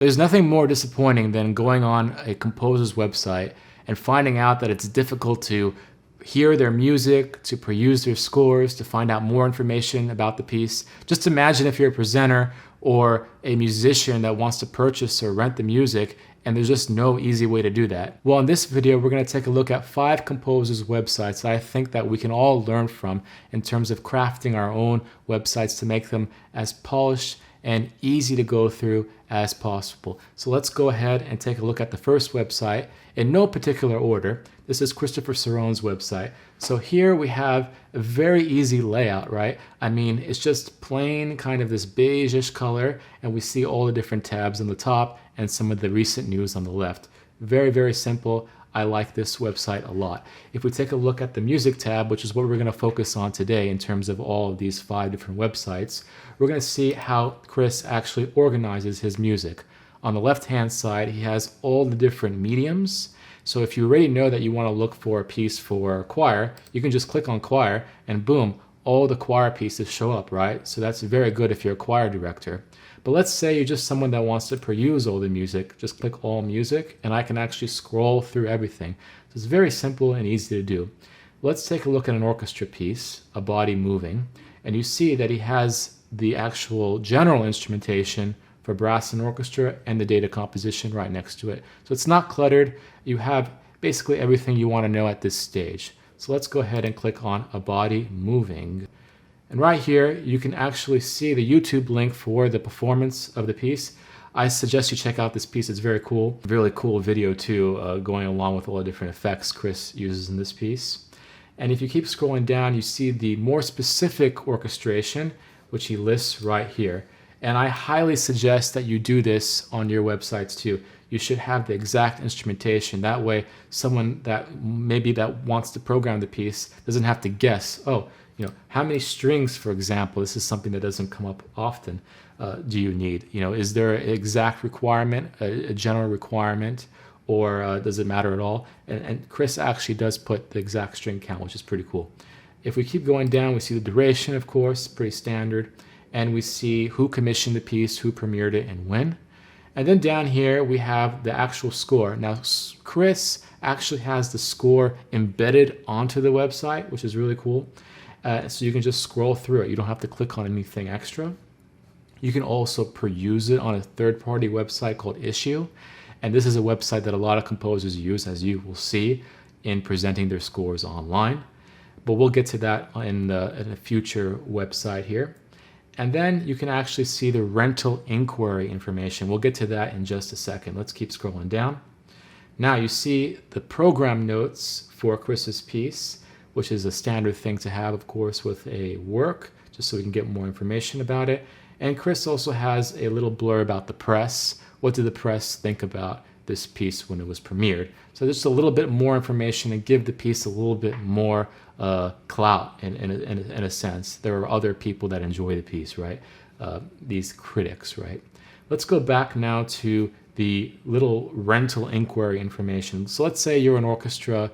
There's nothing more disappointing than going on a composer's website and finding out that it's difficult to hear their music, to peruse their scores, to find out more information about the piece. Just imagine if you're a presenter or a musician that wants to purchase or rent the music, and there's just no easy way to do that. Well, in this video, we're going to take a look at 5 composers' websites that I think that we can all learn from in terms of crafting our own websites to make them as polished and easy to go through as possible. So let's go ahead and take a look at the first website in no particular order. This is Christopher Cerrone's website. So here we have a very easy layout, right? I mean, it's just plain kind of this beige-ish color, and we see all the different tabs on the top and some of the recent news on the left. Very, very simple. I like this website a lot. If we take a look at the music tab, which is what we're going to focus on today in terms of all of these 5 different websites, we're going to see how Chris actually organizes his music. On the left-hand side, he has all the different mediums. So if you already know that you want to look for a piece for choir, you can just click on choir and boom, all the choir pieces show up, right? So that's very good if you're a choir director. But let's say you're just someone that wants to peruse all the music. Just click all music and I can actually scroll through everything. So it's very simple and easy to do. Let's take a look at an orchestra piece, a body moving, and you see that he has the actual general instrumentation for brass and orchestra and the data composition right next to it. So it's not cluttered. You have basically everything you want to know at this stage. So let's go ahead and click on a body moving. And right here, you can actually see the YouTube link for the performance of the piece. I suggest you check out this piece. It's very cool. Really cool video too, going along with all the different effects Chris uses in this piece. And if you keep scrolling down, you see the more specific orchestration, which he lists right here. And I highly suggest that you do this on your websites too. You should have the exact instrumentation. That way, someone that maybe that wants to program the piece doesn't have to guess, oh, you know, how many strings, for example, this is something that doesn't come up often, do you need? You know, is there an exact requirement, a general requirement, or does it matter at all? And Chris actually does put the exact string count, which is pretty cool. If we keep going down, we see the duration, of course, pretty standard. And we see who commissioned the piece, who premiered it, and when. And then down here, we have the actual score. Now, Chris actually has the score embedded onto the website, which is really cool. So you can just scroll through it. You don't have to click on anything extra. You can also peruse it on a third-party website called Issue. And this is a website that a lot of composers use, as you will see, in presenting their scores online. But we'll get to that in a future website here. And then you can actually see the rental inquiry information. We'll get to that in just a second. Let's keep scrolling down. Now you see the program notes for Chris's piece, which is a standard thing to have, of course, with a work, just so we can get more information about it. And Chris also has a little blurb about the press. What did the press think about this piece when it was premiered? So just a little bit more information and give the piece a little bit more clout in a sense. There are other people that enjoy the piece, right? These critics, right? Let's go back now to the little rental inquiry information. So let's say you're an orchestra,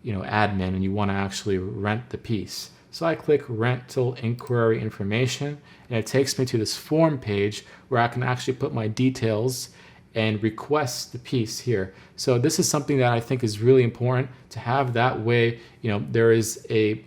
you know, admin, and you want to actually rent the piece. So I click rental inquiry information, and it takes me to this form page where I can actually put my details and request the piece here. So this is something that I think is really important to have. That way, you know, there is a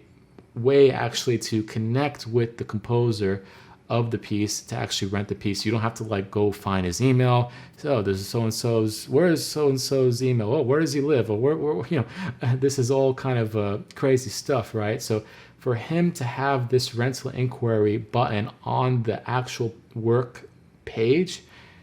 way actually to connect with the composer of the piece to actually rent the piece. You don't have to like go find his email. So there's so-and-so's, where is so-and-so's email? Oh, where does he live? Or where you know, this is all kind of crazy stuff, right? So for him to have this rental inquiry button on the actual work page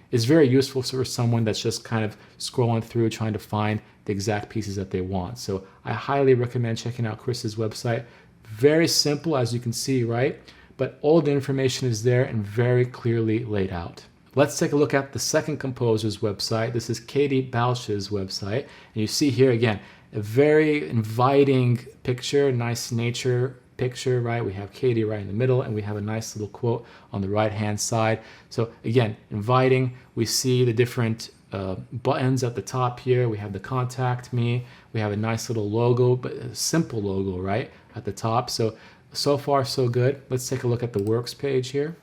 is very useful for someone that's just kind of scrolling through trying to find the exact pieces that they want. So I highly recommend checking out Chris's website. Very simple, as you can see, right? But all the information is there and very clearly laid out. Let's take a look at the second composer's website. This is Katie Balch's website. And you see here again, a very inviting picture, nice nature picture, right? We have Katie right in the middle, and we have a nice little quote on the right-hand side. So again, inviting. We see the different buttons at the top here. We have the contact me. We have a nice little logo, but a simple logo, right, at the top. So far, so good. Let's take a look at the works page here.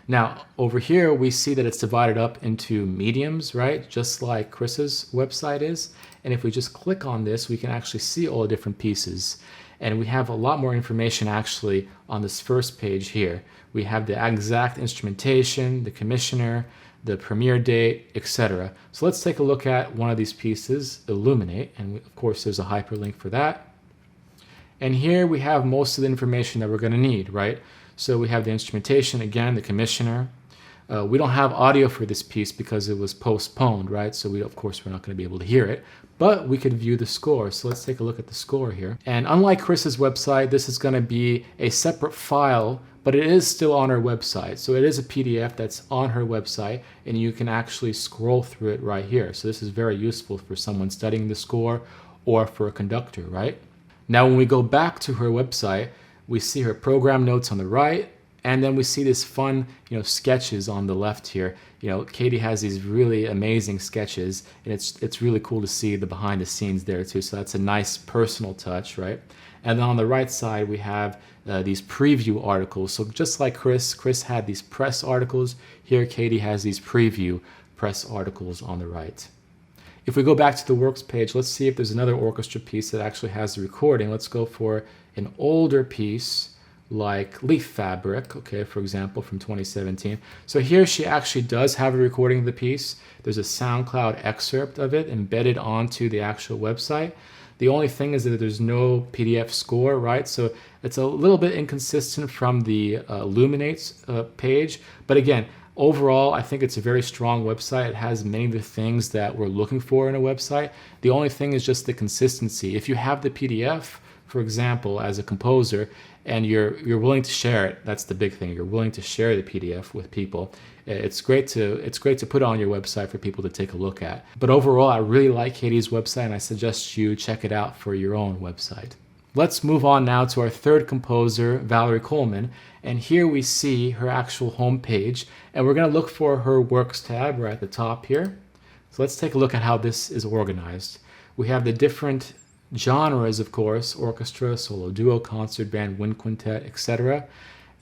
Now, over here, we see that it's divided up into mediums, right? Just like Chris's website is. And if we just click on this, we can actually see all the different pieces. And we have a lot more information actually on this first page here. We have the exact instrumentation, the commissioner, the premiere date, etc. So let's take a look at one of these pieces, Illuminate. And of course, there's a hyperlink for that. And here we have most of the information that we're going to need, right? So we have the instrumentation, again, the commissioner. We don't have audio for this piece because it was postponed, right? So of course, we're not going to be able to hear it, but we could view the score. So let's take a look at the score here. And unlike Chris's website, this is going to be a separate file, but it is still on her website. So it is a PDF that's on her website, and you can actually scroll through it right here. So this is very useful for someone studying the score or for a conductor, right? Now, when we go back to her website, we see her program notes on the right, and then we see this fun, sketches on the left here. Katie has these really amazing sketches, and it's really cool to see the behind the scenes there too. So that's a nice personal touch, right? And then on the right side, we have these preview articles. So just like Chris had these press articles, here Katie has these preview press articles on the right. If we go back to the works page, let's see if there's another orchestra piece that actually has the recording. Let's go for an older piece like Leaf Fabric, okay, for example, from 2017. So here she actually does have a recording of the piece. There's a SoundCloud excerpt of it embedded onto the actual website. The only thing is that there's no PDF score, right? So it's a little bit inconsistent from the Illuminates page. But again, overall, I think it's a very strong website. It has many of the things that we're looking for in a website. The only thing is just the consistency. If you have the PDF, for example, as a composer, and you're willing to share it, that's the big thing. You're willing to share the PDF with people. It's great to put it on your website for people to take a look at. But overall, I really like Katie's website, and I suggest you check it out for your own website. Let's move on now to our third composer, Valerie Coleman. And here we see her actual homepage. And we're going to look for her Works tab right at the top here. So let's take a look at how this is organized. We have the different genres, of course, orchestra, solo duo, concert band, wind quintet, etc.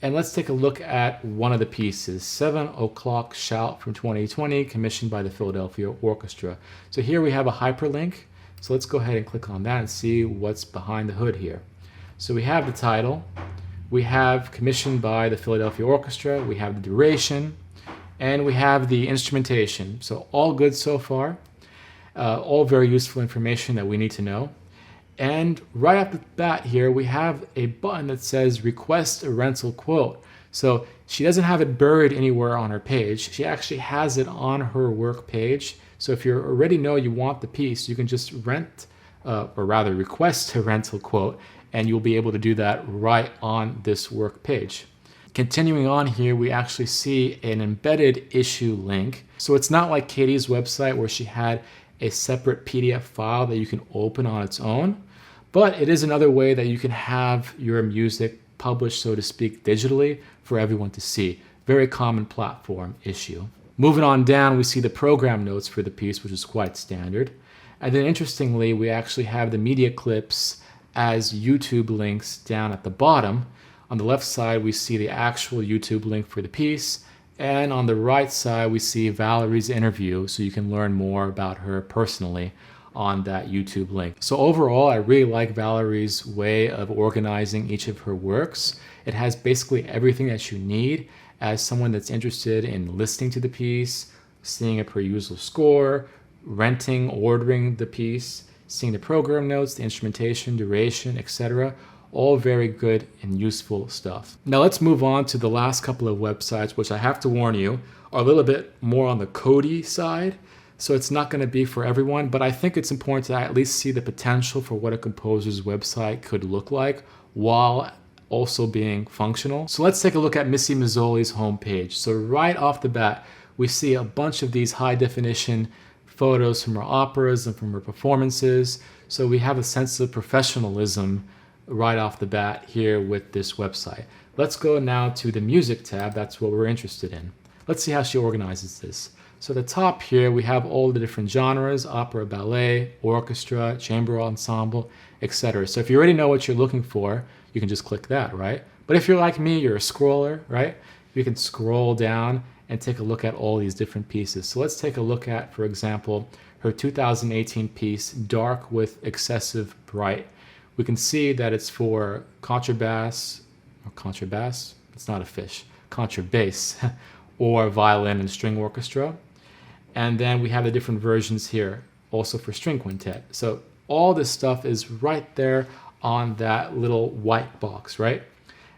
And let's take a look at one of the pieces, 7 O'Clock Shout from 2020, commissioned by the Philadelphia Orchestra. So here we have a hyperlink. So let's go ahead and click on that and see what's behind the hood here. So we have the title, we have commissioned by the Philadelphia Orchestra, we have the duration, and we have the instrumentation. So all good so far, all very useful information that we need to know. And right off the bat here, we have a button that says request a rental quote. So she doesn't have it buried anywhere on her page. She actually has it on her work page. So if you already know you want the piece, you can just request a rental quote, and you'll be able to do that right on this work page. Continuing on here, we actually see an embedded issue link. So it's not like Katie's website where she had a separate PDF file that you can open on its own, but it is another way that you can have your music published, so to speak, digitally for everyone to see. Very common platform issue. Moving on down, we see the program notes for the piece, which is quite standard. And then interestingly, we actually have the media clips as YouTube links down at the bottom. On the left side, we see the actual YouTube link for the piece. And on the right side, we see Valerie's interview, so you can learn more about her personally on that YouTube link. So overall, I really like Valerie's way of organizing each of her works. It has basically everything that you need as someone that's interested in listening to the piece, seeing a per usual score, renting, ordering the piece, seeing the program notes, the instrumentation, duration, etc. All very good and useful stuff. Now let's move on to the last couple of websites, which I have to warn you are a little bit more on the codey side. So it's not going to be for everyone, but I think it's important to at least see the potential for what a composer's website could look like while also being functional. So let's take a look at Missy Mazzoli's homepage. So right off the bat, we see a bunch of these high definition photos from her operas and from her performances. So we have a sense of professionalism right off the bat here with this website. Let's go now to the music tab. That's what we're interested in. Let's see how she organizes this. So at the top here, we have all the different genres: opera, ballet, orchestra, chamber ensemble, etc. So if you already know what you're looking for, you can just click that, right? But if you're like me, you're a scroller, right? we can scroll down and take a look at all these different pieces. So let's take a look at, for example, her 2018 piece, Dark with Excessive Bright. We can see that it's for contrabass, it's not a fish, contrabass, or violin and string orchestra. And then we have the different versions here, also for string quintet. So all this stuff is right there on that little white box, right?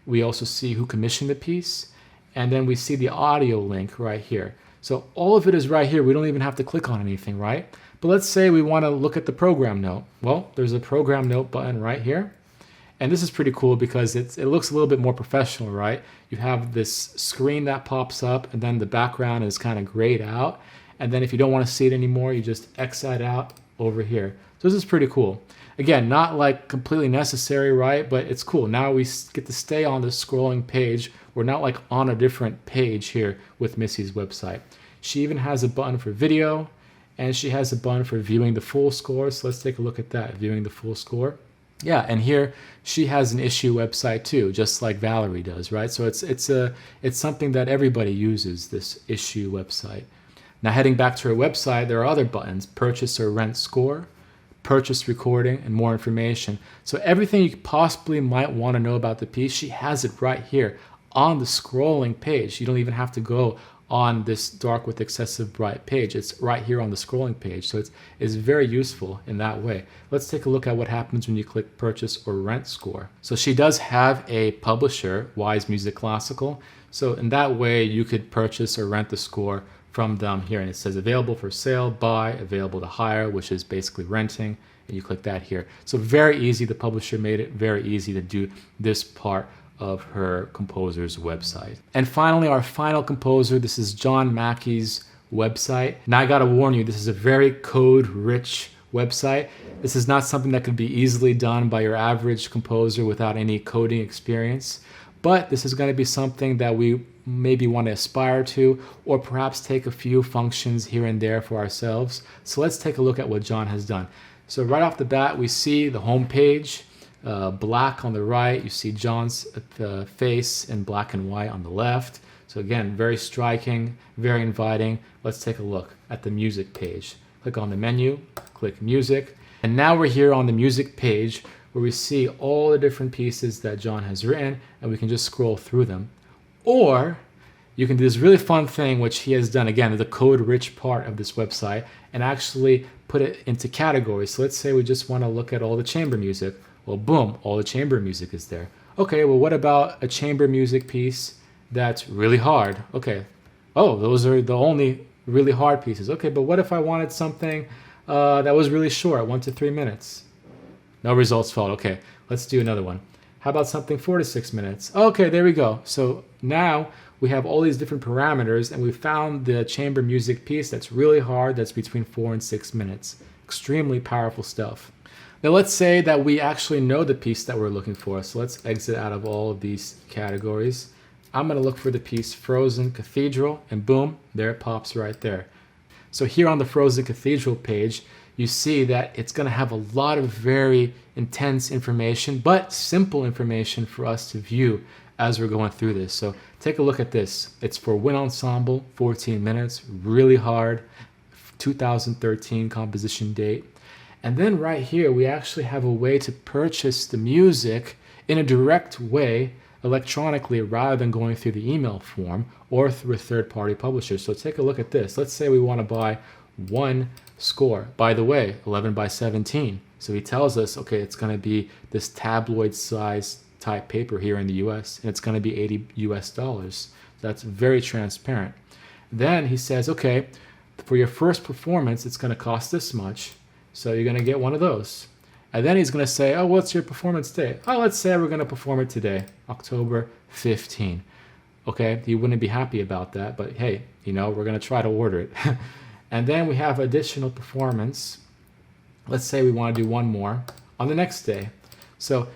We also see who commissioned the piece, and then we see the audio link right here. So all of it is right here. We don't even have to click on anything, right? But let's say we want to look at the program note. Well, there's a program note button right here. And this is pretty cool because it looks a little bit more professional, right? You have this screen that pops up, and then the background is kind of grayed out. And then if you don't want to see it anymore, you just X that out over here. So this is pretty cool. Again, not like completely necessary, right? But it's cool. Now we get to stay on the scrolling page. We're not like on a different page here with Missy's website. She even has a button for video, and she has a button for viewing the full score. So let's take a look at that, viewing the full score. Yeah, and here she has an issue website too, just like Valerie does, right? So it's something that everybody uses, this issue website. Now heading back to her website, there are other buttons: purchase or rent score, purchase recording, and more information. So everything you possibly might want to know about the piece, she has it right here on the scrolling page. You don't even have to go on this Dark with Excessive Bright page. It's right here on the scrolling page. So it's very useful in that way. Let's take a look at what happens when you click purchase or rent score. So she does have a publisher, Wise Music Classical. So in that way, you could purchase or rent the score from them here. And it says available for sale, buy, available to hire, which is basically renting. And you click that here. So very easy. The publisher made it very easy to do this part of her composer's website. And finally, our final composer, this is John Mackey's website. Now I gotta warn you, this is a very code-rich website. This is not something that could be easily done by your average composer without any coding experience. But this is gonna be something that we maybe want to aspire to, or perhaps take a few functions here and there for ourselves. So let's take a look at what John has done. So right off the bat, we see the home page. Black on the right, you see John's face in black and white on the left. So again, very striking, very inviting. Let's take a look at the music page. Click on the menu, click music, and now we're here on the music page where we see all the different pieces that John has written, and we can just scroll through them. Or you can do this really fun thing, which he has done, again, the code-rich part of this website, and actually put it into categories. So let's say we just want to look at all the chamber music. Well, boom, all the chamber music is there. Okay, well, what about a chamber music piece that's really hard? Okay, oh, those are the only really hard pieces. Okay, but what if I wanted something that was really short, 1 to 3 minutes? No results found. Okay, let's do another one. How about something 4 to 6 minutes? Okay, there we go. So now we have all these different parameters, and we found the chamber music piece that's really hard, that's between 4 and 6 minutes. Extremely powerful stuff. Now let's say that we actually know the piece that we're looking for. So let's exit out of all of these categories. I'm going to look for the piece Frozen Cathedral, and boom, there it pops right there. So here on the Frozen Cathedral page, you see that it's going to have a lot of very intense information, but simple information for us to view as we're going through this. So take a look at this. It's for wind ensemble, 14 minutes, really hard, 2013 composition date. And then right here, we actually have a way to purchase the music in a direct way electronically rather than going through the email form or through a third-party publisher. So take a look at this. Let's say we want to buy one score. By the way, 11 by 17. So he tells us, okay, it's going to be this tabloid size type paper here in the US, and it's going to be $80 US. That's very transparent. Then he says, okay, for your first performance, it's going to cost this much. So you're going to get one of those. And then he's going to say, oh, what's your performance date? Oh, let's say we're going to perform it today, October 15. Okay, he wouldn't be happy about that, but hey, we're going to try to order it. And then we have additional performance. Let's say we want to do one more on the next day. So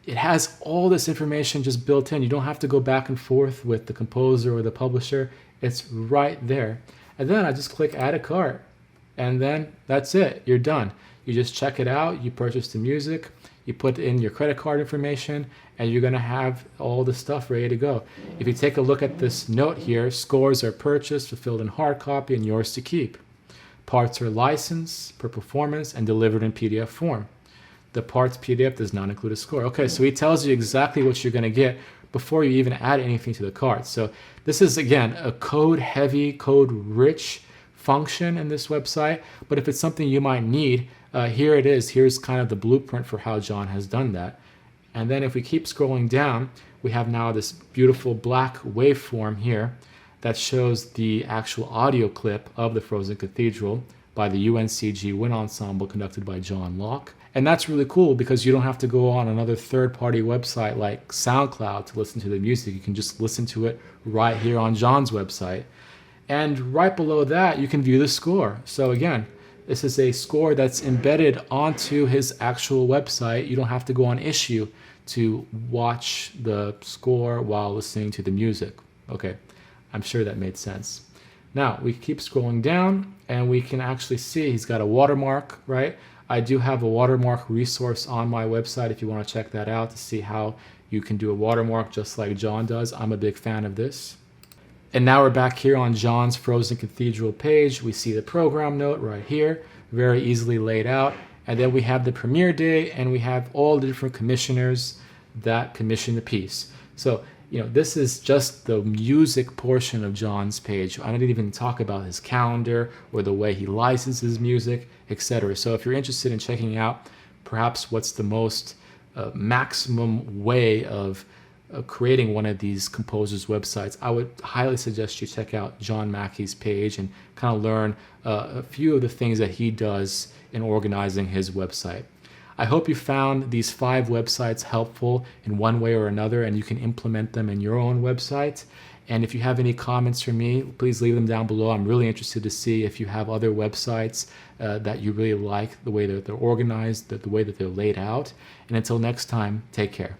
it has all this information just built in. You don't have to go back and forth with the composer or the publisher. It's right there. And then I just click add a cart. And then that's it. You're done. You just check it out. You purchase the music. You put in your credit card information, and you're going to have all the stuff ready to go. If you take a look at this note here, scores are purchased, fulfilled in hard copy, and yours to keep. Parts are licensed per performance and delivered in PDF form. The parts PDF does not include a score. Okay, so he tells you exactly what you're going to get before you even add anything to the cart. So this is, again, a code-heavy, code-rich function in this website. But if it's something you might need, here it is. Here's kind of the blueprint for how John has done that. And then if we keep scrolling down, we have now this beautiful black waveform here that shows the actual audio clip of the Frozen Cathedral by the UNCG Wind Ensemble conducted by John Locke. And that's really cool because you don't have to go on another third-party website like SoundCloud to listen to the music. You can just listen to it right here on John's website. And right below that, you can view the score. So again, this is a score that's embedded onto his actual website. You don't have to go on Issue to watch the score while listening to the music. Okay, I'm sure that made sense. Now, we keep scrolling down, and we can actually see he's got a watermark, right? I do have a watermark resource on my website if you want to check that out to see how you can do a watermark just like John does. I'm a big fan of this. And now we're back here on John's Frozen Cathedral page. We see the program note right here, very easily laid out. And then we have the premiere day, and we have all the different commissioners that commission the piece. So, this is just the music portion of John's page. I didn't even talk about his calendar or the way he licenses music, etc. So if you're interested in checking out perhaps what's the most maximum way of creating one of these composers' websites, I would highly suggest you check out John Mackey's page and kind of learn a few of the things that he does in organizing his website. I hope you found these 5 websites helpful in one way or another, and you can implement them in your own website. And if you have any comments for me, please leave them down below. I'm really interested to see if you have other websites that you really like, the way that they're organized, the way that they're laid out. And until next time, take care.